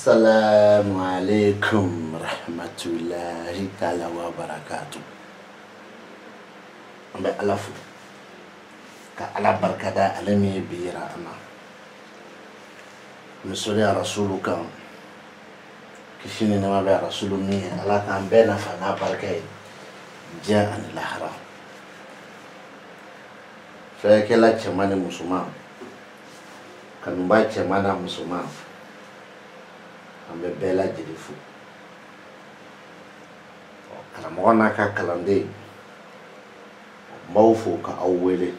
Assalamualaikum warahmatullahi ta'ala wabarakatuh. Ambe alafu ka ala barkada alami bira ama musuli rasuluka kishini na mabe rasulumi ala kan bena fa na barkai ja'an lahara fa kala chamani musulman kan ba chamana musulman ambe bela jirifu karamona ka kalande mawfo ka awwele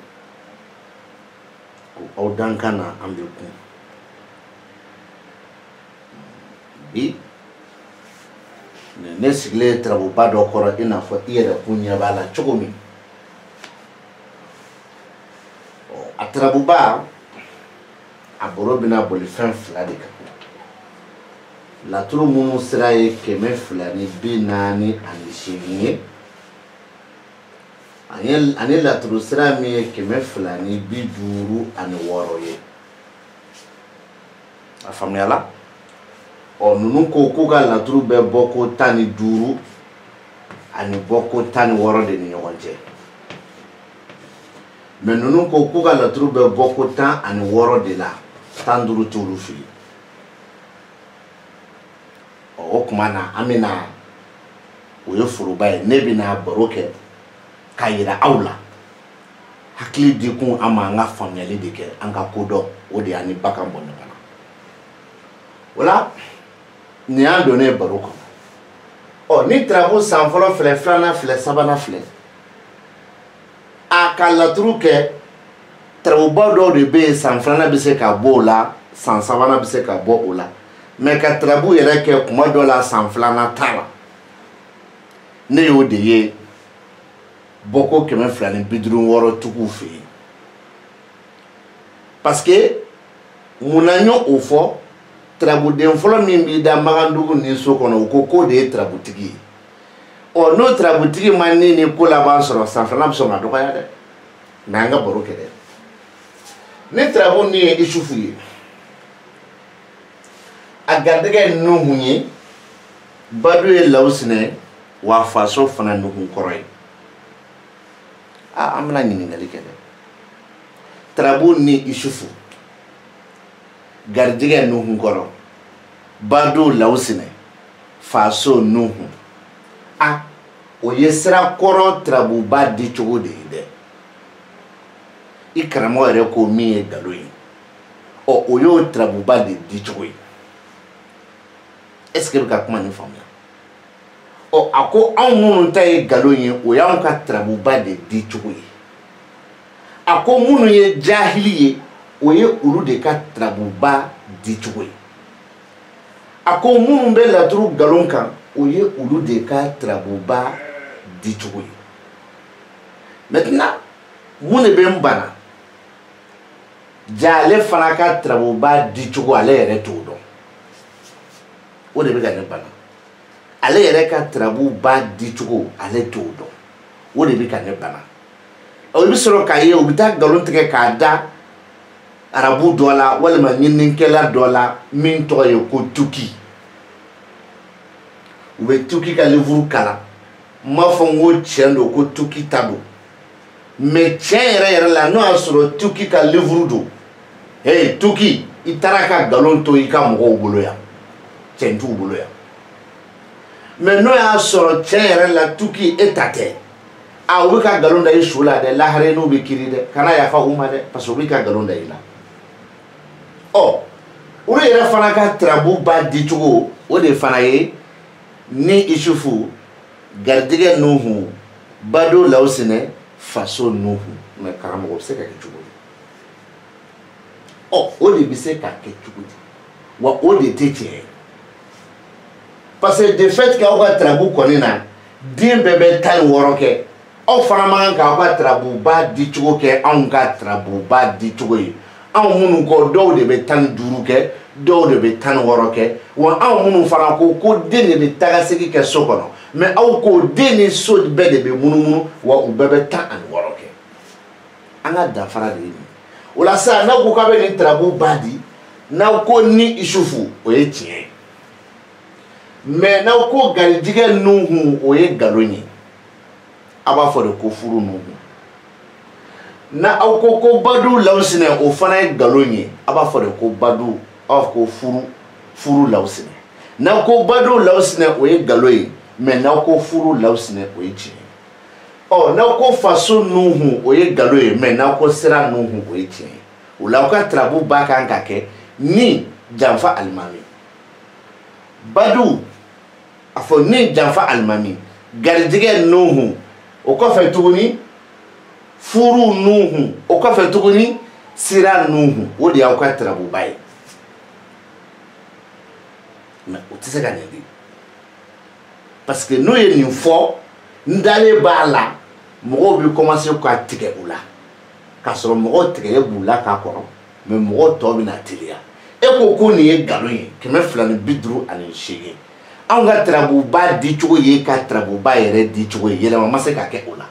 ko awdankana ambe ku bi ne sigle trabu bado koro ina fo iyere kunya bala chokomi atrabu ba aborobina boli fen fladika la turu munu sira ye kɛmɛ fila ni bi naani ani seegin ye ani laturu sira min ye kɛmɛ fila ni bi duuru ani wɔɔrɔ ye a faamuyala ninnu ko k'u ka laturu bɛ bɔ ko 15 ani bɔ ko 16 de ni ɲɔgɔn cɛ mais ninnu ko k'u ka laturu bɛ bɔ ko 16 de la 15 t'olu fili o kuma na amina o ye foroba ye ne bina baro kɛ ka yira aw la hakili di kun an ma an ka faamuyali de kɛ an ka kodɔn o de y'an ni bagan bɔ ɲɔgɔn na wala nin y'an donnen baro kɔnɔ ni travaux san fɔlɔ filɛ filanan filɛ sabanan filɛ a ka laturu kɛ travaux dɔw de bɛ yen san filanan bɛ se ka bɔ o la san sabanan bɛ se ka bɔ o la mais ka trabu yɛrɛ kɛ kuma dɔ la san filanan t'a la ne y'o de ye bɔko 256 tugu fɛ yen parce que munna n y'o fɔ trabuden fɔlɔ min b'i da Magandugu ni so kɔnɔ o ko k'o de ye trabutigi ye n'o trabutigi ma ni ko laban sɔrɔ san filanan bɛ sɔn ka dɔgɔya dɛ mais an ka baro kɛ dɛ ni trabu ni ye Isufu ye a garijɛgɛ Nuhu ye Badu ye Lawusinɛ wa faso fana Nuhu kɔrɔ ye an bɛna ɲininkali kɛ dɛ Tarabu ni Isufu garijɛgɛ Nuhu kɔrɔ Badu Lawusinɛ faso Nuhu o ye sira kɔrɔ Tarabuba di cogo de ye dɛ I karamɔgɔ yɛrɛ ko min ye nkalon ye o y'o Tarabuba de di cogo ye est-ce que bɛ ka kuma nin faamuya a ko anw minnu ta ye nkalon ye o y'anw ka Tarabuba de di cogo ye a ko minnu ye jahili ye o ye olu de ka Tarabuba di cogo ye a ko minnu bɛ laturu nkalon kan o ye olu de ka Tarabuba di cogo ye maintenant mun de bɛ n bana ja ale fana ka Tarabuba di cogo ale yɛrɛ t'o dɔn o de bɛ ka ne bana ale yɛrɛ ka Tarabuba di cogo ale t'o dɔn o de bɛ ka ne bana i bɛ sɔrɔ k'a ye u bɛ taa nkalon tigɛ k'a da arabu dɔ la walima ɲininikɛla dɔ la min tɔgɔ ye ko Tuki u bɛ Tuki ka livre kalan n m'a fɔ n ko tiɲɛ don ko Tuki ta don mais tiɲɛ yɛrɛ la n'o y'a sɔrɔ Tuki ka livre don hey Tuki i taara ka nkalon to i ka mɔgɔw bolo yan cɛn t'u bolo yan mais n'o y'a sɔrɔ tiɲɛ yɛrɛ la Tuki e ta tɛ u bɛ ka nkalon da i su la dɛ lahara n'u bɛ kiri dɛ kana yafa u ma dɛ parce que u bɛ ka nkalon da i la olu yɛrɛ fana ka Tarabuba di cogo o de fana ye ni Isufu garijɛgɛ Nuhu Badu Lawusinɛ faso Nuhu mais karamɔgɔ bɛ se ka kɛ cogo di o de bɛ se ka kɛ cogo di wa o de tɛ tiɲɛ parce que de fait qu'aw ka Tarabu kɔni na den bɛɛ bɛ 16 kɛ aw fana man kan k'aw ka Tarabuba di cogo kɛ anw ka Tarabuba di cogo ye anw minnu kɔ dɔw de bɛ 15 kɛ dɔw de bɛ 16 kɛ wa anw minnu fana ko den de bɛ tagasegi kɛ so kɔnɔ mais aw ko den ni so bɛɛ de bɛ munumunu wa u bɛɛ bɛ 16 kɛ an ka danfara de ye nin o la sisan n'aw ko k'a bɛ nin Tarabuba di n'aw ko ni Isufu o ye tiɲɛ ye mais n'aw ko garijigɛ nuhu o ye galon ye a b'a fɔ de ko furu nuhu na aw ko badu lawsinɛ o fana ye galon ye a b'a fɔ de ko badu aw ko furu lawsinɛ n'aw ko badu lawsinɛ o ye galon ye mais n'aw ko furu lawsinɛ o ye tiɲɛ n'aw ko faso nuhu o ye galon ye mais n'aw ko sira nuhu o ye tiɲɛ o la aw ka tarabu ba kan ka kɛ ni janfa alimami badu a fɔ ni janfa alimami garijigɛ nuhu o kɔfɛ tuguni furu nuhu o kɔfɛ tuguni sira nuhu o de y'aw ka tarabu ba ye mais o tɛ se ka ɲɛ de parce que n'o ye nin fɔ n dalen b'a la mɔgɔw bɛ commencer ka tigɛ u la k'a sɔrɔ mɔgɔw tigɛ b'u la k'a kɔrɔ mais mɔgɔw tɔ bɛna teliya e ko nin ye galon ye 258 anw ka tarabuba di cogo ye ka tarabuba yɛrɛ di cogo ye yɛlɛma ma se ka kɛ o la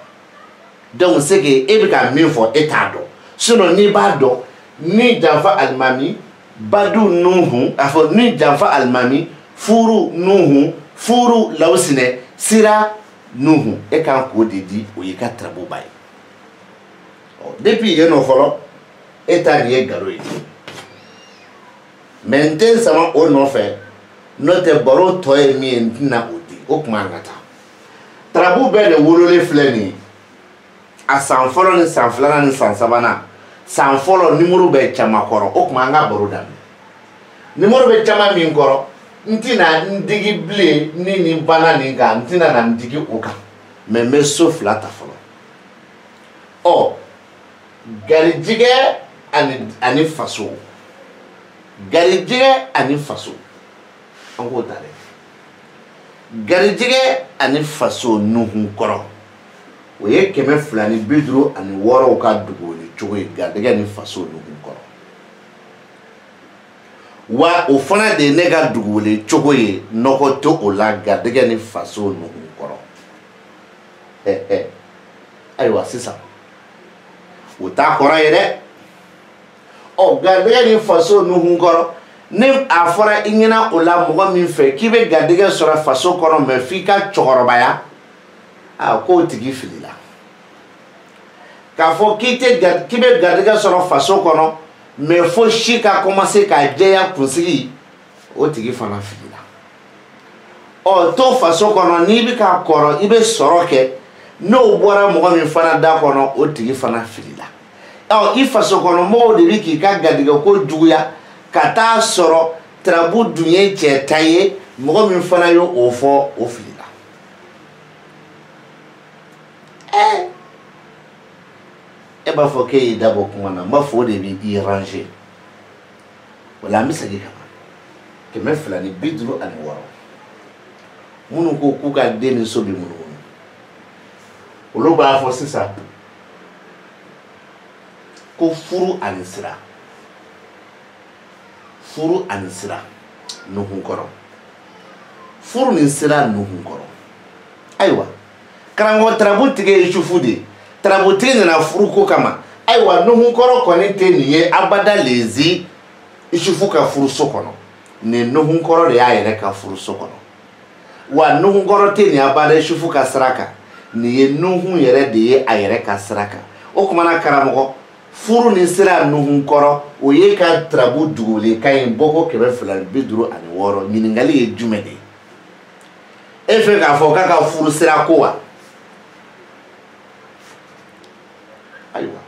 donc c'est que e bɛ ka min fɔ e t'a dɔn sinon n'i b'a dɔn ni janfa alimami badu nuhu a fɔ ni janfa alimami furu nuhu furu lawsinɛ sira nuhu e kan k'o de di o ye ka tarabuba ye depuis yen nɔ fɔlɔ e ta nin ye galon ye mais n tɛ sama o nɔfɛ n'o tɛ baro tɔ ye min ye n tɛna o di o tuma an ka taa tarabu bɛɛ de wololen filɛ nin ye a san fɔlɔ ni san filanan ni san sabanan san fɔlɔ nimoro bɛ caman kɔrɔ o tuma an ka baro daminɛ nimoro bɛ caman min kɔrɔ n tɛna n digi bilen ni nin banna nin kan n tɛna na n digi o kan mais n bɛ so fila ta fɔlɔ garijigɛ ani faso garijigɛ ani faso an k'o ta dɛ garijigɛ ani faso nuhun kɔrɔ o ye 256 ka dugukoli cogo ye garijigɛ ni faso nuhun kɔrɔ wa o fana de ye ne ka dugukoli cogo ye nɔgɔ tɛ o la garijigɛ ni faso nuhun kɔrɔ ayiwa sisan o t'a kɔrɔ ye dɛ garijigɛ ni faso nuhun kɔrɔ ni a fɔra i ɲɛna o la mɔgɔ min fɛ k'i bɛ garijigɛ sɔrɔ faso kɔnɔ mais f'i ka cɛkɔrɔbaya k'o tigi filila k'a fɔ k'i bɛ garijigɛ sɔrɔ faso kɔnɔ mais fo si ka commencer ka jɛya kunsigi o tigi fana filila to faso kɔnɔ n'i bɛ ka kɔrɔ i bɛ sɔrɔ kɛ n'o bɔra mɔgɔ min fana da kɔnɔ o tigi fana filila i faso kɔnɔ mɔgɔw de bɛ k'i ka garijigɛ ko juguya ka taa sɔrɔ tarabu dun ye cɛ ta ye mɔgɔ min fana ye o fɔ o filila e b'a fɔ k'e y'i dabɔ kuma na n b'a fɔ o de b'i ranger o la an bɛ segin ka na 256 minnu ko k'u ka den ni so bɛ munumunu olu b'a fɔ sisan ko furu ani sira nuhun kɔrɔ furu ni sira nuhun kɔrɔ ayiwa karamɔgɔ tarabu tigɛ ye sufu de tarabu tigɛ nana furu ko kama ayiwa nuhun kɔrɔ kɔni tɛ nin ye abada lezi sufu ka furu so kɔnɔ nin nuhun kɔrɔ de y'a yɛrɛ ka furu so kɔnɔ wa nuhun kɔrɔ tɛ nin abada sufu ka sira kan nin ye nuhun yɛrɛ de ye a yɛrɛ ka sira kan o kumana karamɔgɔ furu ni sira nuhun kɔrɔ o ye ka tarabu dugukoli kan ye bɔko 256 ɲininkali ye jumɛn de ye e fɛ k'a fɔ k'a ka furu sira ko wa ayiwa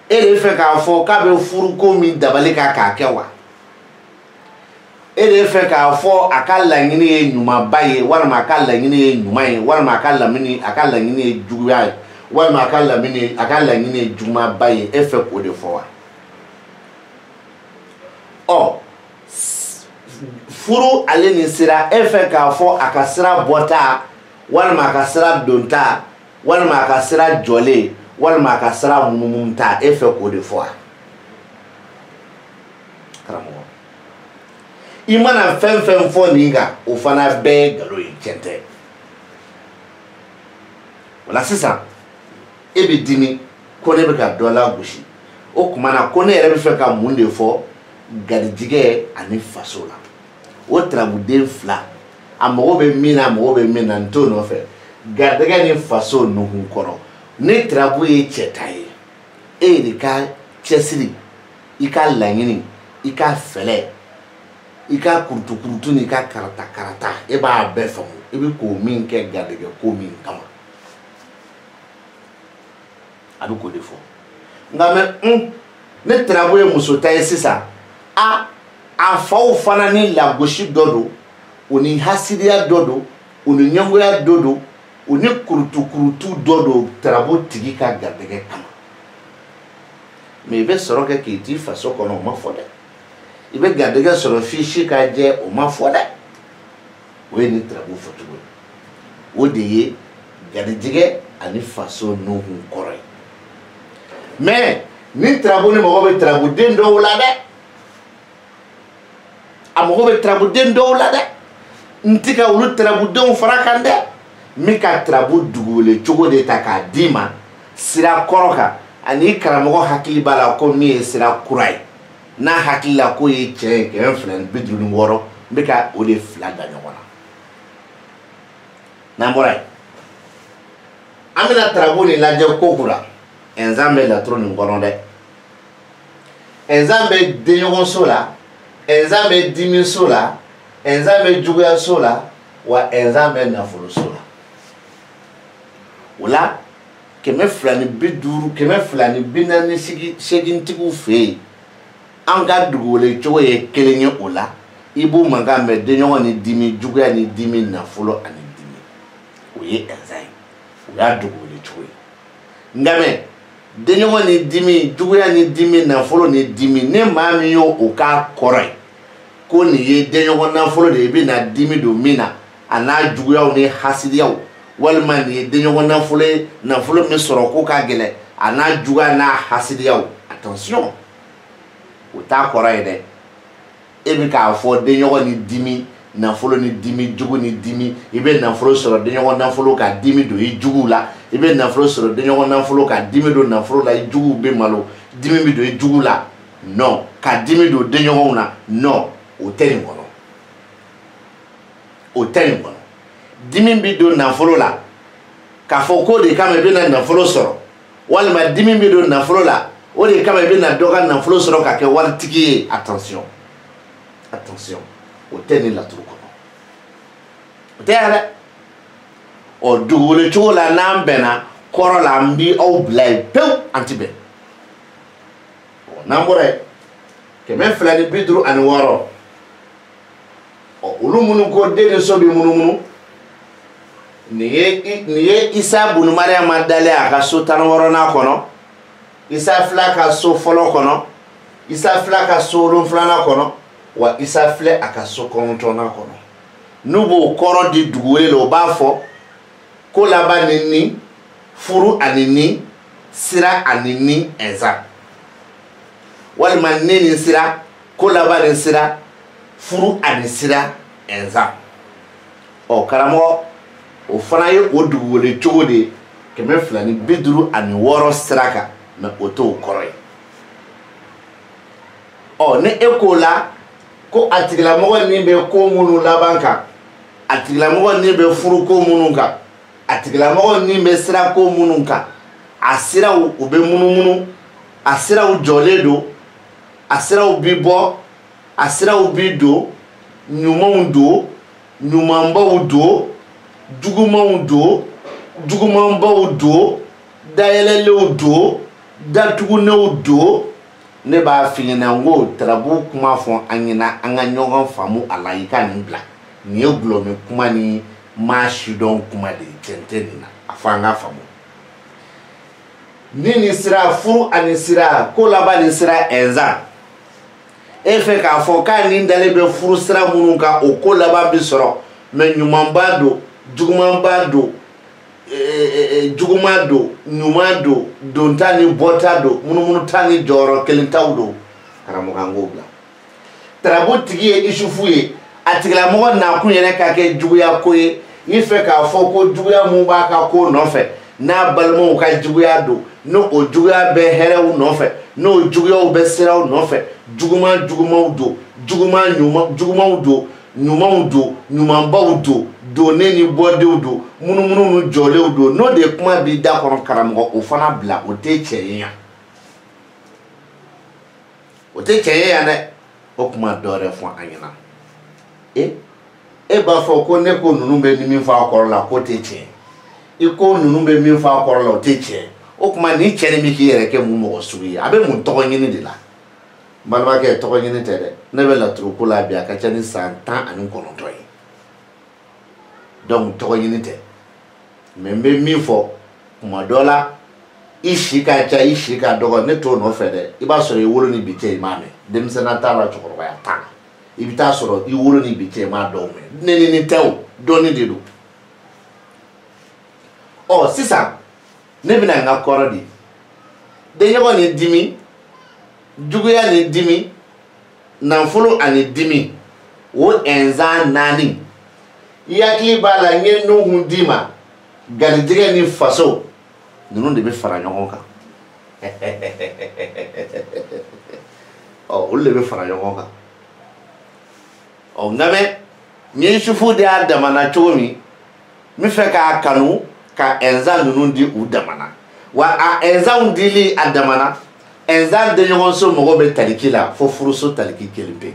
e de fɛ k'a fɔ k'a bɛ furu ko min dabali kan k'a kɛ wa e de fɛ k'a fɔ a ka laɲini ye ɲumanba ye walima a ka laɲini ye ɲuman ye walima a ka laɲini ye juguya ye walima a ka laɲini ye jugumanba ye e fɛ k'o de fɔ wa furu ale ni sira e fɛ k'a fɔ a ka sira bɔta walima a ka sira donta walima a ka sira jɔlen walima a ka sira munumunuta e fɛ k'o de fɔ wa karamɔgɔ i mana fɛn fɛn fɔ nin kan o fana bɛɛ ye nkalon ye tiɲɛ tɛ o la sisan e bɛ dimi ko ne bɛ ka dɔ lagosi o tuma na ko ne yɛrɛ bɛ fɛ ka mun de fɔ garijigɛ ani faso la o tarabuden fila a mago bɛ min na a mago bɛ min na n t'o nɔfɛ garijɛgɛ ni faso nuhun kɔrɔ ni tarabu ye cɛ ta ye e de ka cɛsiri i ka laɲini i ka fɛlɛ i ka kurutu ni ka karata e b'a bɛɛ faamu i bɛ k'o min kɛ garijɛgɛ ko min kama a bɛ k'o de fɔ nka mɛ ne tarabu ye muso ta ye sisan a faw fana ni lagosi dɔ don o ni hasidiya dɔ don o ni ɲɛngoya dɔ don o ni kurutu dɔ don tarabu tigi ka garijɛgɛ kama mais i bɛ sɔrɔ kɛ k'i t'i faso kɔnɔ o ma fɔ dɛ i bɛ garijɛgɛ sɔrɔ f'i si ka jɛ o ma fɔ dɛ o ye ni tarabu fɔcogo ye o de ye garijɛgɛ ani faso nuhun kɔrɔ ye mais ni tarabu ni mago bɛ tarabuden dɔw la dɛ a mago bɛ tarabuden dɔw la dɛ n ti ka olu tarabudenw fara kan dɛ n bɛ ka tarabu dugukolo cogo de ta k'a d'i ma sira kɔrɔ kan ani karamɔgɔ hakili b'a la ko min ye sira kura ye n'a hakili la ko ye tiɲɛ ye 256 n bɛ ka o de fila da ɲɔgɔn na n'an bɔra yen an bɛna tarabu nin lajɛ ko kura ɛnzan bɛ laturu nin kɔnɔ dɛ ɛnzan bɛ denɲɔgɔnso la ɛnzan bɛ dimiso la ɛnzan bɛ juguyaso la wa ɛnzan bɛ nafoloso la o la 250 248 tigiw fɛ yen an ka dugukolo cogo ye kelen ye o la i b'u mankan mɛn denɲɔgɔn ni dimi juguya ni dimi nafolo ani dimi o ye ɛnzan ye o y'a dugukolo cogo ye nka mɛ denɲɔgɔn ni dimi juguya ni dimi nafolo ni dimi ne maa min y'o o k'a kɔrɔ ye ko nin ye denɲɔgɔn nafolo de ye i bɛ na dimi don min na a n'a juguyaw ni hasidiyaw walima nin ye denɲɔgɔn nafolo ye nafolo min sɔrɔ ko ka gɛlɛn a n'a juguya n'a hasidiyaw attention o t'a kɔrɔ ye dɛ e bɛ k'a fɔ denɲɔgɔn ni dimi nafolo ni dimi jugu ni dimi i bɛ nafolo sɔrɔ denɲɔgɔn nafolo ka dimi don i juguw la i bɛ nafolo sɔrɔ denɲɔgɔn nafolo ka dimi don nafolo la i juguw bɛ malo dimi bɛ don i juguw la non ka dimi don denɲɔgɔnw na non o tɛ nin kɔnɔ o tɛ nin kɔnɔ dimi bɛ don nafolo la k'a fɔ ko de kama i bɛna nafolo sɔrɔ walima dimi bɛ don nafolo la o de kama i bɛna dɔ ka nafolo sɔrɔ ka kɛ waritigi ye attention attention o tɛ nin laturu kɔnɔ o tɛ yan dɛ ɔ dugukolo cogo la n'an bɛnna kɔrɔ la an bi aw bila yen pewu an ti bɛn n'an bɔra yen 256 olu minnu ko den ni so bɛ munumunu nin ye Isa bunu Mariama dalen a ka so 16nan kɔnɔ Isa filɛ a ka so fɔlɔ kɔnɔ Isa filɛ a ka so 7nan kɔnɔ wa Isa filɛ a ka so 9nan kɔnɔ n'u b'o kɔrɔ di dugukolo la o b'a fɔ ko laban ni ni furu ani ni sira ani ni ɛnzan walima ne ni sira ko laban ni sira furu ani sira ɛnzan ɔ karamɔgɔ o fana ye o dugukolo cogo de 256 sira kan mɛ o t'o kɔrɔ ye ɔ ni e k'o la ko a tigilamɔgɔ ni bɛ ko minnu laban kan a tigilamɔgɔ ni bɛ furu ko minnu kan a tigilamɔgɔ ni bɛ sira ko minnu kan a siraw u bɛ munumunu a siraw jɔlen don a siraw bi bɔ a siraw bi don ɲumanw don ɲumanbaw don jugumanw don jugumanbaw don dayɛlɛlenw don datugunenw don ne b'a f'i ɲɛna n ko tarabu kuma fɔ an ɲɛna an ka ɲɔgɔn faamu a la i ka nin bila nin ye gulɔmin kuma ni maa sidɔn kuma de ye cɛn tɛ nin na a fɔ an ka faamu ni nin sira furu ani sira ko laban ni sira ɛnzan e fɛ k'a fɔ k'a nin dalen bɛ furu sira minnu kan o ko laban bi sɔrɔ mɛ ɲumanba don jugumanba don juguman don ɲuman don donta ni bɔta don munumunuta ni jɔyɔrɔ kelen taw don karamɔgɔ an k'o bila tarabu tigi ye isufu ye a tigilamɔgɔ nakun yɛrɛ ka kɛ juguya ko ye i fɛ k'a fɔ ko juguya mun b'a ka ko nɔfɛ n'a balimaw ka juguya don n'o juguya bɛ hɛrɛw nɔfɛ n'o juguyaw bɛ siraw nɔfɛ juguman jugumanw don juguman ɲuman jugumanw don ɲumanw don ɲumanbaw don donnen ni bɔdenw don munumunu nu jɔlenw don n'o de kuma b'i da kɔnɔ karamɔgɔ o fana bila o tɛ cɛ ye yan o tɛ cɛ ye yan dɛ o kuma dɔ wɛrɛ fɔ an ɲɛna e b'a fɔ ko ne ko ninnu bɛ ni min fɔ a kɔrɔ la ko tɛ tiɲɛ i ko ninnu bɛ min fɔ a kɔrɔ la o tɛ tiɲɛ o kuma ni cɛ ni min k'i yɛrɛ kɛ mun mɔgɔ sugu ye a bɛ mun tɔgɔ ɲini de la balimakɛ tɔgɔ ɲini tɛ dɛ ne bɛ laturu ko la bi a ka ca ni san 19 ye donc tɔgɔ ɲini tɛ mais n bɛ min fɔ kuma dɔ la i si ka ca i si ka dɔgɔ ne t'o nɔfɛ dɛ i b'a sɔrɔ i wolo ni bi cɛ i m'a mɛn denmisɛnninya t'a la cɛkɔrɔbaya t'a la i bɛ taa sɔrɔ i wolo ni bi cɛ i m'a dɔw mɛn nenini tɛ o dɔɔni de don ɔ sisan ne bɛna n ka kɔrɔ di denɲɔgɔn ni dimi juguya ni dimi nafolo ani dimi o ɛnzan 4 i hakili b'a la n ye nuhun d'i ma garijɛgɛ ni faso ninnu de bɛ fara ɲɔgɔn kan olu de bɛ fara ɲɔgɔn kan nka mɛ n ye sufu de y'a damana cogo min n bɛ fɛ k'a kanu ka ɛnzan ninnu di u damana wa a ɛnzanw dili a damana ɛnzan denɲɔgɔnso mago bɛ taliki la fo furuso taliki kelen pe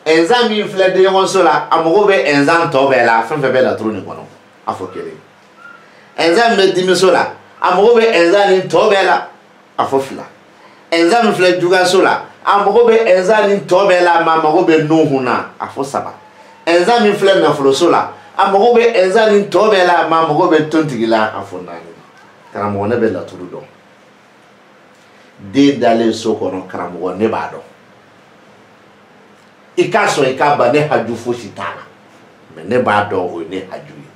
ɛnzan min filɛ denɲɔgɔnso la a mago bɛ ɛnzan tɔ bɛɛ la fɛn fɛn bɛ laturu nin kɔnɔ a fɔ kelen ɛnzan min bɛ dimiso la a mago bɛ ɛnzan nin tɔ bɛɛ la a fɔ 2 ɛnzan min filɛ juguyaso la a mago bɛ ɛnzan nin tɔ bɛɛ la ma mago bɛ nuhun na a fɔ 3 ɛnzan min filɛ nafoloso la a mago bɛ ɛnzan nin tɔ bɛɛ la ma mago bɛ tontigi la a fɔ 4 karamɔgɔ ne bɛ laturu dɔn den dalen so kɔnɔ karamɔgɔ ne b'a dɔn i k'a sɔn i k'a ban ne haju fosi t'a la mais ne b'a dɔn o ye ne haju ye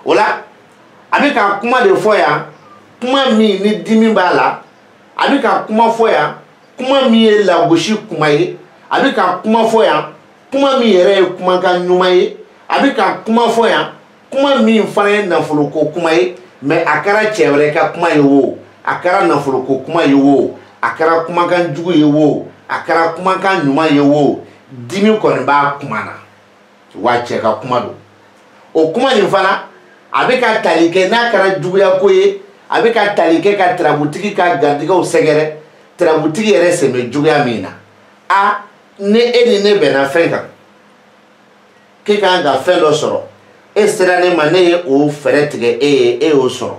o la a bɛ ka kuma de fɔ yan kuma min ni dimi b'a la a bɛ ka kuma fɔ yan kuma min ye lagosi kuma ye a bɛ ka kuma fɔ yan kuma min yɛrɛ ye kumakan ɲuman ye a bɛ ka kuma fɔ yan kuma min fana ye nafoloko kuma ye mais a kɛra cɛ wɛrɛ ka kuma ye o a kɛra nafoloko kuma ye o a kɛra kumakan jugu ye o a kɛra kumakan ɲuman ye o dimi kɔni b'a kuma na wa cɛ ka kuma don o kuma nin fana a bɛ ka tali kɛ n'a kɛra juguya ko ye a bɛ ka tali kɛ ka tarabutigi ka garijɛgɛw sɛgɛrɛ tarabutigi yɛrɛ sen bɛ juguya min na a ni e ni ne bɛnna fɛn kan k'e kan ka fɛn dɔ sɔrɔ e sera ne ma ne ye o fɛɛrɛ tigɛ e ye e y'o sɔrɔ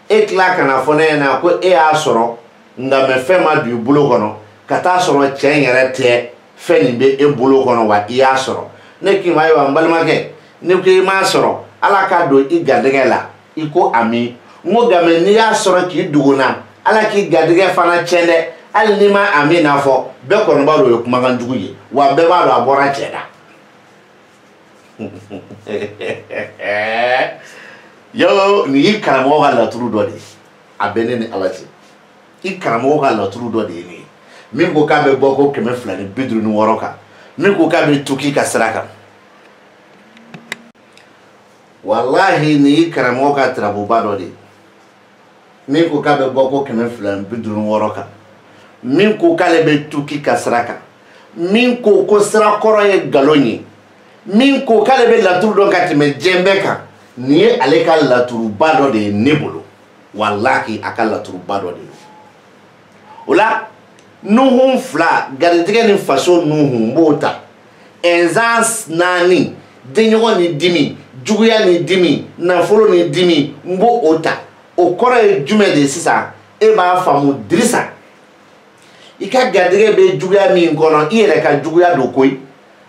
e tila kana fɔ ne ɲɛna ko e y'a sɔrɔ nka mɛ fɛn ma don i bolo kɔnɔ ka taa sɔrɔ cɛn yɛrɛ tɛ fɛn nin bɛ e bolo kɔnɔ wa i y'a sɔrɔ ne k'i ma ayiwa n balimakɛ ne ko i m'a sɔrɔ ala ka don i garijɛgɛ la i ko ami n ko nka mɛ n'i y'a sɔrɔ k'i duguna ala k'i garijɛgɛ fana tiɲɛ dɛ hali n'i ma ami n'a fɔ bɛɛ kɔni b'a dɔn o ye kumakan jugu ye wa bɛɛ b'a dɔn a bɔra cɛ da yo ni i karamɔgɔ ka laturu dɔ de ye a bɛ ne ni ala cɛ i karamɔgɔ ka laturu dɔ de ye ne ye min ko k'a bɛ bɔ ko 256 kan min ko k'a bɛ tuki ka sira kan walahi ni i karamɔgɔ ka tirabuba dɔ de ye min ko k'a bɛ bɔ ko 256 kan min ko k'ale bɛ tuki ka sira kan min ko ko sira kɔrɔ ye nkalon ye min ko k'ale bɛ laturu dɔn ka tɛmɛ diɲɛ bɛɛ kan nin ye ale ka laturuba dɔ de ye ne bolo walahi a ka laturuba dɔ de ye o la nuhun 2 garijɛgɛ ni faso nuhun n b'o ta ɛnzan 4 denɲɔgɔn ni dimi juguya ni dimi nafolo ni dimi n b'o o ta o kɔrɔ ye jumɛn de ye sisan e b'a faamu Dirisa i ka garijɛgɛ bɛ juguya min kɔnɔ i yɛrɛ ka juguya don koyi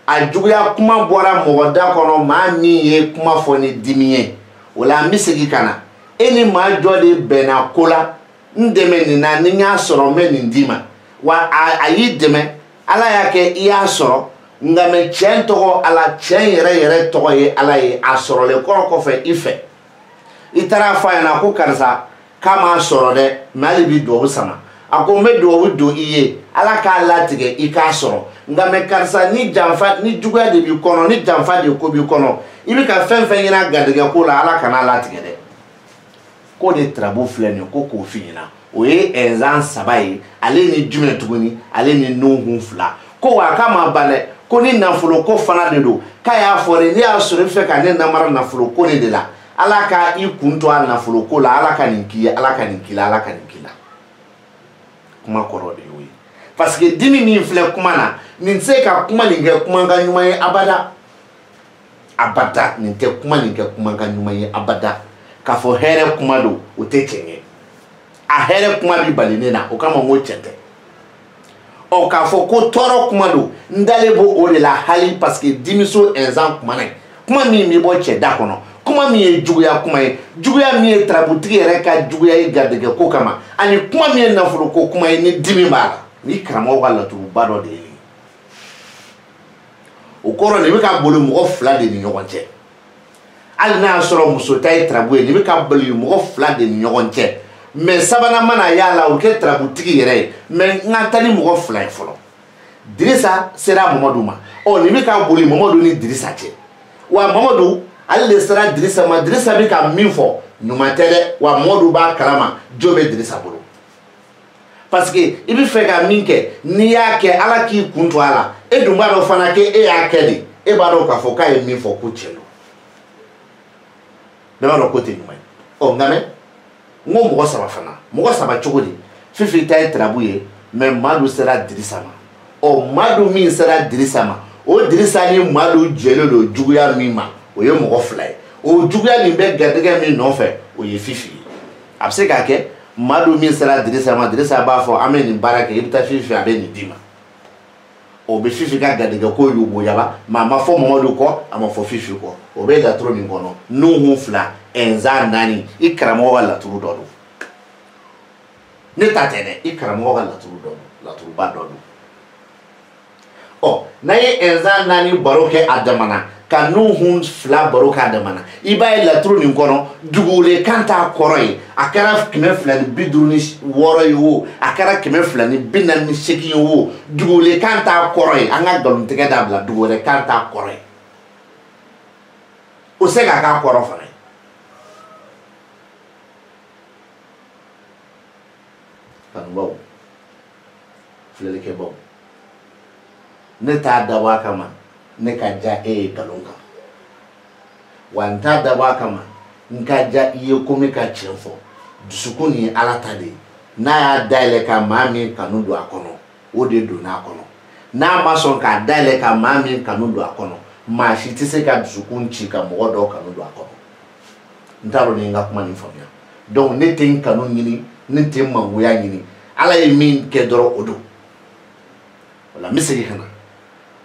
a juguya kuma bɔra mɔgɔ da kɔnɔ maa min ye kuma fɔ ni dimi ye o la n bɛ segin ka na e ni maa jɔ de bɛnna ko la n dɛmɛ nin na ni n y'a sɔrɔ n bɛ nin d'i ma wa a y'i dɛmɛ ala y'a kɛ i y'a sɔrɔ nka mɛ tiɲɛ tɔgɔ ala tiɲɛ yɛrɛ tɔgɔ ye ala ye a sɔrɔlen kɔrɔ kɔfɛ i fɛ i taara fɔ a ɲɛna ko karisa k'a m'a sɔrɔ dɛ mɛ hali bi duwawu sama a ko n bɛ duwawu don i ye ala k'a latigɛ i k'a sɔrɔ nka mɛ karisa ni janfa ni juguya de b'i kɔnɔ ni janfa de ko b'i kɔnɔ i bɛ ka fɛn fɛn ɲini garijɛgɛ ko la ala kan'a latigɛ dɛ ko de tirabu filɛ nin ye ko k'o f'i ɲɛna o ye ɛnzan 3 ye ale ni jumɛn tuguni ale ni nuhun 2 ko wa k'a ma ban dɛ ko ni nafolo ko fana de do ka y'a fɔre ni y'a sɔrɔ fɛ ka ne namara nafolo ko ne de la ala ka I kun to a nafolo ko la ala ka nin k'i ye ala ka nin k'i la ala ka nin k'i la kuma kɔrɔ de y'o ye parce que dimi min filɛ kuma na nin tɛ se ka kuma nin kɛ kumakan ɲuman ye abada abada nin tɛ kuma nin kɛ kumakan ɲuman ye abada k'a fɔ hɛrɛ kuma do o tɛ tiɲɛ ye a hɛrɛ kuma bi bali ne na o kama n ko tiɲɛ tɛ ɔ k'a fɔ ko tɔɔrɔ kuma do n dalen b'o o de la hali parce que dimiso ɛnzan kuma na kuma min bɛ bɔ cɛ da kɔnɔ kuma min ye juguya kuma ye juguya min ye tarabutigi yɛrɛ ka juguya ye garijɛgɛ ko kama ani kuma min ye nafolo ko kuma ye ni dimi b'a la ni karamɔgɔ ka laturuba dɔ de ye o kɔrɔ nin bɛ ka boli mɔgɔ fila de ni ɲɔgɔn cɛ hali n'a y'a sɔrɔ muso ta ye tarabu ye nin bɛ ka boli mɔgɔ fila de ni ɲɔgɔn cɛ mais sabanan mana y'a la o kɛ tarabutigi yɛrɛ ye mais n ka taa ni mɔgɔ fila ye fɔlɔ Dirisa sera Mamadu ma ɔ nin bɛ ka boli Mamadu ni Dirisa cɛ wa Mamadu ale de sera Dirisa ma Dirisa bɛ ka min fɔ ɲuman tɛ dɛ wa Mamadu b'a kalama jo bɛ Dirisa bolo parce que I bɛ fɛ ka min kɛ n'i y'a kɛ ala k'i kun to a la e dun b'a dɔn fana k'e y'a kɛ de e b'a dɔn k'a fɔ k'a ye min fɔ ko tiɲɛ don bɛɛ b'a dɔn ko tɛ ɲuman ye ɔ nka mɛ n ko mɔgɔ saba fana mɔgɔ saba cogo di Fifi ta ye tarabu ye mais Madu sera Dirisa ma ɔ Madu min sera Dirisa ma o Dirisa ni Madu jɛlen don juguya min ma o ye mɔgɔ fila ye o juguya nin bɛ garijɛgɛ min nɔfɛ o ye Fifi ye a bɛ se k'a kɛ Madu min sera Dirisa ma Dirisa b'a fɔ an bɛ nin baara kɛ I bɛ taa Fifi a bɛ nin d'i ma o bɛ Fifi ka garijɛgɛ ko y'u bonyaba mais a ma fɔ Mamadu kɔ a ma fɔ Fifi kɔ o bɛ laturu min kɔnɔ Nuhu fila ɛnzan naani I karamɔgɔ ka laturu dɔ don ne ta tɛ dɛ I karamɔgɔ ka laturu dɔ don laturuba dɔ don ɔ n'a ye ɛnzan naani baro kɛ a damana ka Nuhu fila baro k'a damana I b'a ye laturu nin kɔnɔ dugulekan t'a kɔrɔ ye a kɛra 256 ye o a kɛra 248 ye o dugulekan t'a kɔrɔ ye an ka nkalontigɛ dabila dugulekan t'a kɔrɔ ye o se k'a k'a kɔrɔ fana ye kanubaw filɛlikɛbaw ne t'a dabɔ a kama ne ka ja e ye nkalon kan wa n t'a dabɔ a kama n ka ja I ye ko min ka tiɲɛ fɔ dusukun nin ye ala ta de ye n'a y'a dayɛlɛ ka maa min kanu don a kɔnɔ o de donna a kɔnɔ n'a ma sɔn k'a dayɛlɛ ka maa min kanu don a kɔnɔ maa si tɛ se ka dusukun ci ka mɔgɔ dɔw kanu don a kɔnɔ n t'a dɔn ni n ka kuma nin faamuya donc ne tɛ n kanu ɲini ne tɛ n mangoya ɲini ala ye min kɛ dɔrɔn o don o la n bɛ segin ka na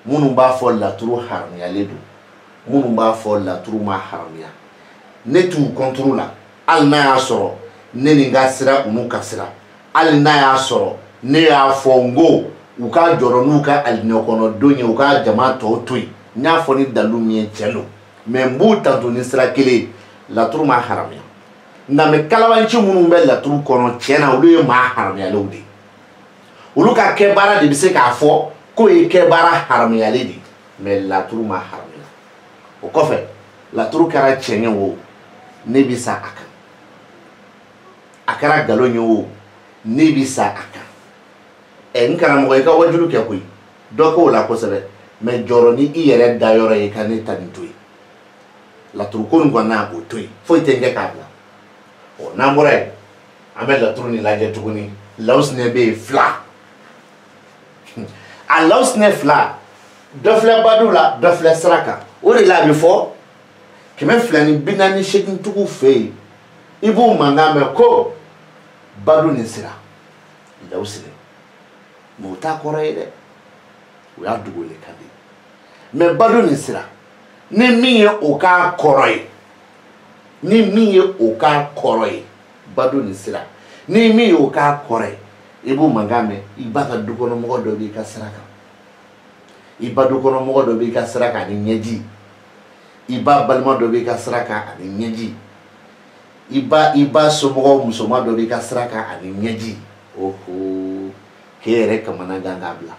minnu b'a fɔ laturu haramuyalen don minnu b'a fɔ laturu ma haramuya ne t'u contre la hali n'a y'a sɔrɔ ne ni n ka sira u n'u ka sira hali n'a y'a sɔrɔ ne y'a fɔ n ko u ka jɔrɔ n'u ka alinɛkɔnɔdenw ye u ka jama tɔw to yen n y'a fɔ ni dalu min ye tiɲɛ don mais n b'u tanto ni sira kelen ye laturu ma haramuya nka mɛ kalabanci minnu bɛ laturu kɔnɔ tiɲɛ na olu ye maa haramuyalenw de ye olu ka kɛ baara de bɛ se k'a fɔ k'o ye kɛ baara haramuyalen de mais laturu ma haramuya o kɔfɛ laturu kɛra tiɲɛ o ne bɛ sa a kan a kɛra nkalon ye o ne bɛ sa a kan n karamɔgɔ I ka wajulu kɛ koyi dɔ k'o la kosɛbɛ mais jɔrɔ ni I yɛrɛ dayɔrɔ ye ka ne ta nin to yen laturu ko nin kɔnɔna o to yen foyi tɛ n kɛ k'a bila ɔ n'an bɔra yen an bɛ laturu nin lajɛ tuguni lawusinɛ bɛ yen fila a lawusinɛ fila dɔ filɛ badu la dɔ filɛ sira kan o de la a bɛ fɔ 248 tigiw fɛ yen I b'u mankan mɛn ko badu nin sira lawusinɛ mais o t'a kɔrɔ ye dɛ o y'a dugule kan de mais badu nin sira ni min ye o k'a kɔrɔ ye ni min ye o k'a kɔrɔ ye badu nin sira ni min ye o k'a kɔrɔ ye I b'u mankan mɛn I ba ka dukɔnɔmɔgɔ dɔ b'i ka sira kan I ba dukɔnɔmɔgɔ dɔ b'i ka sira kan ani ɲɛji I ba balima dɔ b'i ka sira kan ani ɲɛji I ba somɔgɔ musoman dɔ b'i ka sira kan ani ɲɛji oho k'e yɛrɛ kamanagan k'a bila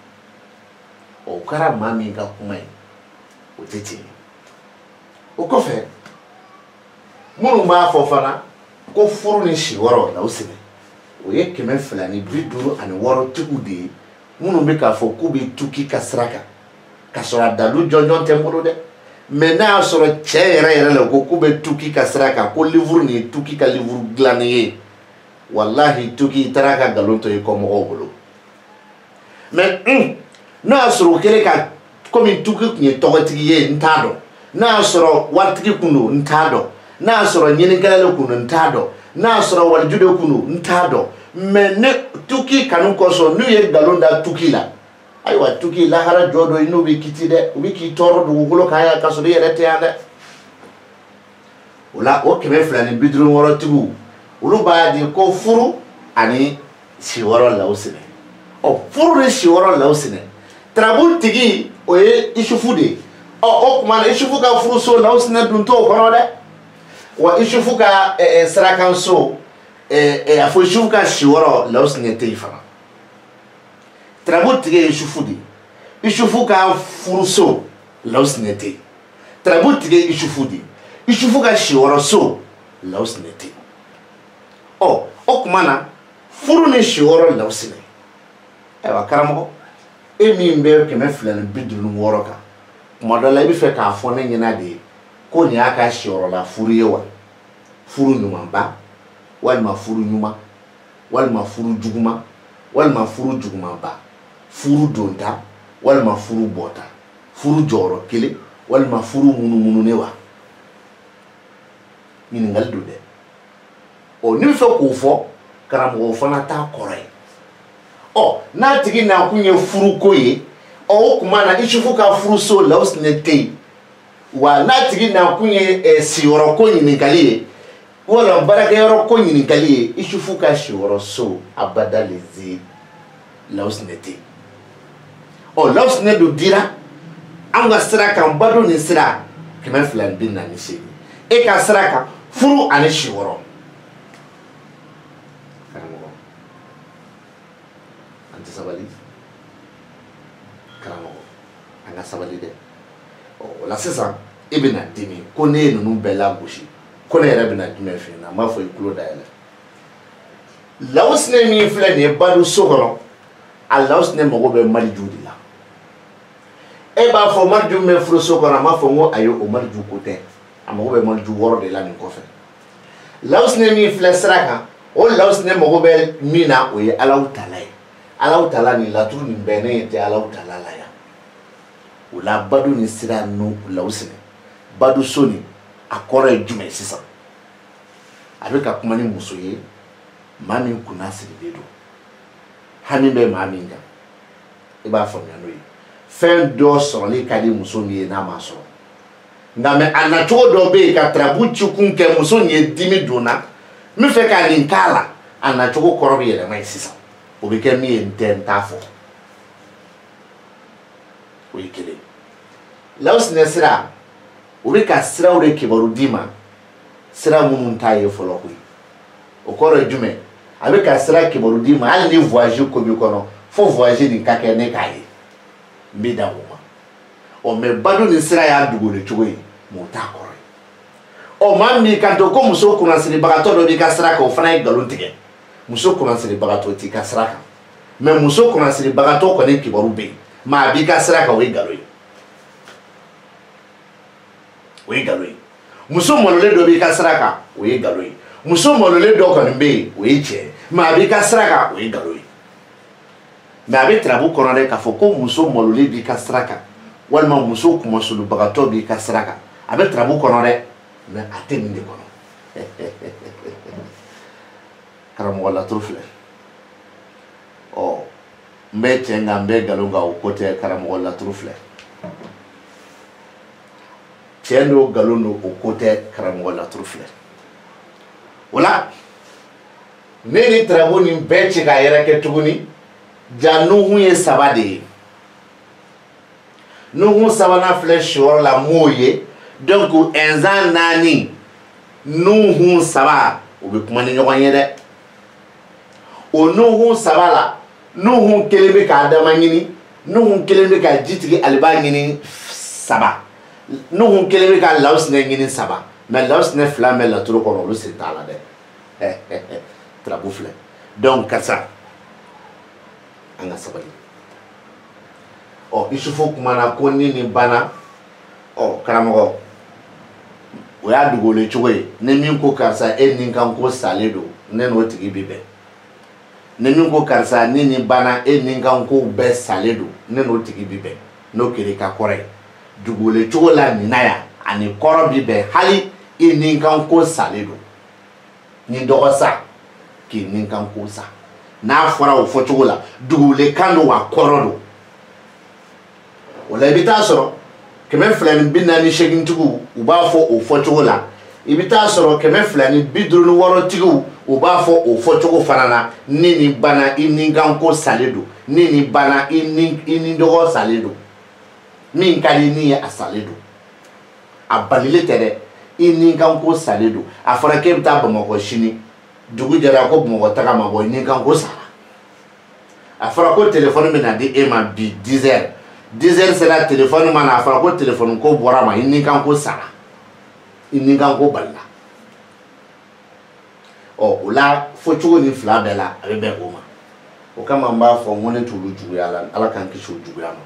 o kɛra maa min ka kuma ye o tɛ tiɲɛ ye o kɔfɛ minnu b'a fɔ fana ko furu ni si wɔɔrɔ lawusinɛ o ye 256 tigiw de ye minnu bɛ k'a fɔ k'u bɛ tuki ka sira kan ka sɔrɔ dalu jɔnjɔn tɛ n bolo dɛ mais n'a y'a sɔrɔ cɛ yɛrɛ la ko k'u bɛ tuki ka sira kan ko livre nin ye tuki ka livre dilannen ye wallahi tuki taara ka nkalon to i kɔ mɔgɔw bolo mais n'a y'a sɔrɔ o kɛlen ka komi tuki tun ye tɔgɔtigi ye n t'a dɔn n'a y'a sɔrɔ waritigi kun don n t'a dɔn n'a y'a sɔrɔ ɲinikɛla de kun don n t'a dɔn n'a y'a sɔrɔ waliju de kun don n t'a dɔn mais ne tuki kanu kosɔn n'u ye nkalon da tuki la ayiwa tuki lahara jɔ dɔ n'u bɛ kiti dɛ u bɛ k'i tɔɔrɔ dugukolo kan yan ka sɔrɔ i yɛrɛ tɛ yan dɛ o la o 256 tigiw olu b'a di ko furu ani si wɔɔrɔ law sɛnɛ ɔ furu ni si wɔɔrɔ law sɛnɛ tarabu tigi o ye isufu de ye ɔ o tuma na isufu ka furuso law sɛnɛ dun t'o kɔnɔ dɛ wa isufu ka sirakanso a fɔ isufu ka si wɔɔrɔ law sɛnɛ tɛ yen fana tarabu tigi ye isufu de ye isufu ka furuso law sɛnɛ tɛ yen tarabu tigi ye isufu de ye isufu ka si wɔɔrɔ so law sɛnɛ tɛ yen ɔ o tuma na furu ni si wɔɔrɔ law sɛnɛ ayiwa karamɔgɔ e min bɛ 256 kan kuma dɔ la i bɛ fɛ k'a fɔ ne ɲɛna de ye ko nin y'a ka si wɔɔrɔ la furu ye wa furu ɲumanba walima furu ɲuman walima furu juguman walima furu jugumanba furu donta walima furu bɔta furu jɔyɔrɔ kelen walima furu munumunu wa ɲininkali don dɛ ɔ n'i bɛ fɛ k'o fɔ karamɔgɔ fana t'a kɔrɔ ye ɔ n'a tigi na kun ye furuko ye ɔ o tuma na isufu ka furuso law sɛnɛ tɛ yen wa n'a tigi na kun ye siyɔrɔ ko ɲininkali ye wala baarakɛyɔrɔ ko ɲininkali ye isufu ka siyɔrɔ so abada leze law sɛnɛ tɛ yen ɔ law sɛnɛ dun dira an ka sira kan bado ni sira 248 e ka sira kan furu ani siyɔrɔ sabali karamɔgɔ an ka sabali dɛ o la sisan e bɛna dimi ko ne ye ninnu bɛɛ lagosi ko ne yɛrɛ bɛna jumɛn f'i ɲɛna n b'a fɔ i tulo dayɛlɛ law sɛnɛ min filɛ nin ye bado so kɔnɔ a law sɛnɛ mago bɛ mariju de la e b'a fɔ mariju min bɛ furuso kɔnɔ a m'a fɔ n ko ayi o mariju ko tɛ a mago bɛ mariju 6 de la nin kɔfɛ law sɛnɛ min filɛ sira kan o law sɛnɛ mago bɛ min na o ye Alahu Taala ye Alahu Taala ni laturu nin bɛɛ ne tɛ Alahu Taala la yan o la bado ni sira ninnu law sɛnɛ bado so ni a kɔrɔ ye jumɛn sisan a bɛ ka kuma ni muso ye maa min kunna sirilen don hami bɛ maa min kan i b'a faamuya n'o ye fɛn dɔ sɔrɔli ka di muso min ye n'a ma sɔrɔ nka mɛ a nacogo dɔ bɛ yen ka tarabu ci kun kɛ muso nin ye dimi donna n bɛ fɛ ka nin k'a la a nacogo kɔrɔ bɛ yɛlɛma yen sisan o bɛ kɛ min ye n tɛ n t'a fɔ o ye kelen law sɛnɛ sira o bɛ ka siraw de kibaru d'i ma sira minnu t'a ye fɔlɔ koyi o kɔrɔ ye jumɛn a bɛ ka sira kibaru d'i ma hali ni voyage ko b'i kɔnɔ fo voyage nin ka kɛ ne k'a ye n bɛ dan o ma ɔ mɛ bado ni sira y'a dogo cogo ye mɛ o t'a kɔrɔ ye ɔ maa min kan to ko muso kunnasiribagatɔ dɔ b'i ka sira kan o fana ye nkalon tigɛ muso kunnasiribagatɔ t'i ka sira kan mɛ muso kunnasiribagatɔ kɔni kibaru bɛ yen maa b'i ka sira kan o ye nkalon ye o ye nkalon ye muso malolen dɔ b'i ka sira kan o ye nkalon ye muso malolen dɔ kɔni bɛ yen o ye tiɲɛ maa b'i ka sira kan o ye nkalon ye mɛ a bɛ tarabu kɔnɔ dɛ k'a fɔ ko muso malolen b'i ka sira kan walima muso kunnasiribagatɔ b'i ka sira kan a bɛ tarabu kɔnɔ dɛ mɛ a tɛ nin de kɔnɔ karamɔgɔ laturu filɛ ɔ n bɛ tiɲɛ nka n bɛ nkalon kan o ko tɛ karamɔgɔ laturu filɛ tiɲɛ don nkalon don o ko tɛ karamɔgɔ laturu filɛ o la ne ni tarabu nin bɛɛ cɛ k'a yɛrɛ kɛ tuguni ja nuhun ye 3 de ye nuhun 3nan filɛ siyɔrɔ la m'o ye donc ɛnzan 4 nuhun 3 o bɛ kuma ni ɲɔgɔn ye dɛ o nuhun 3 la nuhun 1 bɛ k'a dama ɲini nuhun 1 bɛ ka jitigi aliba ɲini 3 nuhun 1 bɛ ka law sɛnɛ ɲini 3 mɛ law sɛnɛ 2 bɛ laturu kɔnɔ olu sen t'a la dɛ tarabu filɛ donc karisa an ka sabali ɔ isufu kumana ko ni nin banna ɔ karamɔgɔ o y'a dugole cogo ye ni min ko karisa e nin kan ko salen don ne n'o tigi bi bɛn ni min ko karisa ni nin banna e nin kan ko bɛɛ salen don ne n'o tigi bi bɛn n'o kɛra ka kɔrɔ ye dugole cogo la nin na yan ani kɔrɔ bi bɛn hali e nin kan ko salen don ni dɔgɔ sa k'i nin kan ko sa n'a fɔra o fɔcogo la dugule kan don wa kɔrɔ don o la i bɛ taa sɔrɔ 248 tigiw u b'a fɔ o fɔcogo la i bɛ taa sɔrɔ 256 tigiw u b'a fɔ o fɔcogo fana na ni nin banna i nin kan ko salen don ni nin banna i nin dɔgɔ salen don min ka di ni ye a salen don a balilen tɛ dɛ i nin kan ko salen don a fɔra k'e bɛ taa Bamakɔ sini dugu jɛra ko Bamakɔ taga ma bɔ i nin kan ko sara a fɔra ko téléphone bɛ na di e ma bi 10 heures 10 heures sera téléphone ma na a fɔra ko téléphone ko bɔra ma i nin kan ko sara i nin kan ko balila ɔ o la fɔcogo ni fila bɛɛ la a bɛ bɛn o ma o kama n b'a fɔ n ko ne t'olu juguya la Ala k'an kisi o juguya ma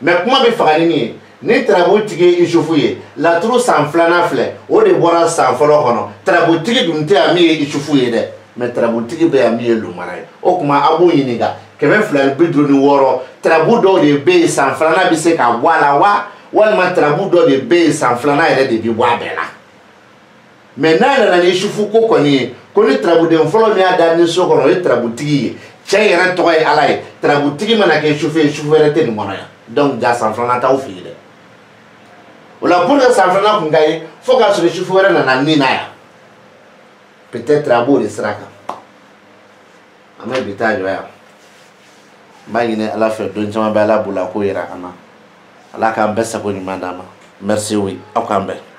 mais kuma bɛ faga ni min ye ni tarabutigi ye Isufu ye laturu san filanan filɛ o de bɔra san fɔlɔ kɔnɔ tarabutigi dun tɛ yan min ye Isufu ye dɛ mais tarabutigi bɛ yan min ye Lumana ye o tuma a b'o ɲininka 256 tarabu dɔw de bɛ yen san filanan bɛ se ka bɔ a la wa walima tarabu dɔ de bɛ yen san filanan yɛrɛ de bɛ bɔ a bɛɛ la mais n'a nana ni Isufu ko kɔni ye ko ni tarabuden fɔlɔ min y'a da ni so kɔnɔ o ye tarabutigi ye cɛ yɛrɛ tɔgɔ ye Ala ye tarabutigi mana kɛ Isufu ye Isufu yɛrɛ tɛ nin kɔnɔ yan donc ja san filanan t'aw fɛ yen dɛ o la pour que san filanan kun ka ye fo k'a sɔrɔ Isufu wɛrɛ nana nin na yan peut-être a b'o de sira kan an bɛ bi taa jɔ yan n b'a ɲini Ala fɛ don caman bɛ Ala bolo a k'o yira an na Ala k'an bɛɛ sago ɲuman d'an ma merci oui aw k'an bɛn